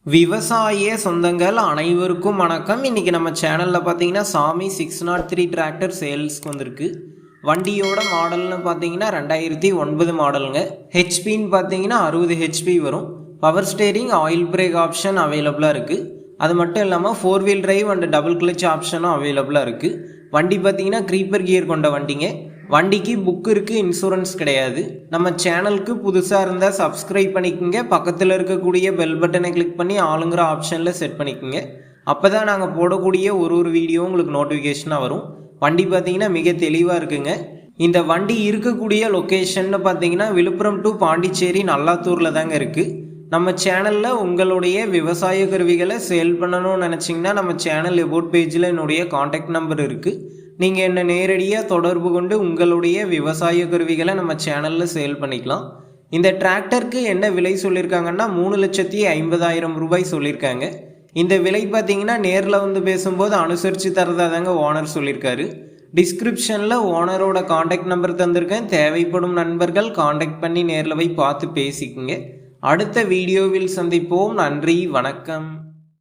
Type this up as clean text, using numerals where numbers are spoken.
விவசாய சொந்தங்கள் அனைவருக்கும் வணக்கம். இன்றைக்கி நம்ம சேனலில் பார்த்தீங்கன்னா சாமி 603 டிராக்டர் சேல்ஸ்க்கு வந்திருக்கு. வண்டியோட மாடல்னு பார்த்தீங்கன்னா 2009 மாடலுங்க. ஹெச்பின்னு பார்த்தீங்கன்னா 60 ஹெச்பி வரும். Power steering, oil brake option அவைலபிளாக இருக்குது. அது மட்டும் இல்லாமல் 4 wheel drive and double clutch ஆப்ஷனும் அவைலபிளாக இருக்குது. வண்டி பார்த்தீங்கன்னா க்ரீப்பர் கியர் கொண்ட வண்டிங்க. வண்டிக்கு புக் இருக்குது, இன்சூரன்ஸ் கிடையாது. நம்ம சேனலுக்கு புதுசாக இருந்தால் சப்ஸ்கிரைப் பண்ணிக்கோங்க. பக்கத்தில் இருக்கக்கூடிய பெல் பட்டனை கிளிக் பண்ணி ஆளுங்கிற ஆப்ஷனில் செட் பண்ணிக்கோங்க. அப்போ தான் நாங்கள் போடக்கூடிய ஒரு வீடியோ உங்களுக்கு நோட்டிஃபிகேஷனாக வரும். வண்டி பார்த்திங்கன்னா மிக தெளிவாக இருக்குங்க. இந்த வண்டி இருக்கக்கூடிய லொக்கேஷன்னு பார்த்தீங்கன்னா விழுப்புரம் டு பாண்டிச்சேரி நல்லாத்தூரில் தாங்க இருக்குது. நம்ம சேனலில் உங்களுடைய விவசாய கருவிகளை சேல் பண்ணணும்னு நினச்சிங்கன்னா நம்ம சேனல் எபோட் பேஜில் என்னுடைய காண்டாக்ட் நம்பர் இருக்குது. நீங்கள் என்ன நேரடியாக தொடர்பு கொண்டு உங்களுடைய விவசாய கருவிகளை நம்ம சேனலில் சேல் பண்ணிக்கலாம். இந்த டிராக்டருக்கு என்ன விலை சொல்லியிருக்காங்கன்னா 3,50,000 ரூபாய் சொல்லியிருக்காங்க. இந்த விலை பார்த்தீங்கன்னா நேரில் வந்து பேசும்போது அனுசரித்து தரதா தாங்க ஓனர் சொல்லியிருக்காரு. டிஸ்கிரிப்ஷனில் ஓனரோட காண்டாக்ட் நம்பர் தந்திருக்கேன். தேவைப்படும் நண்பர்கள் காண்டாக்ட் பண்ணி நேரில் போய் பார்த்து பேசிக்குங்க. அடுத்த வீடியோவில் சந்திப்போம். நன்றி, வணக்கம்.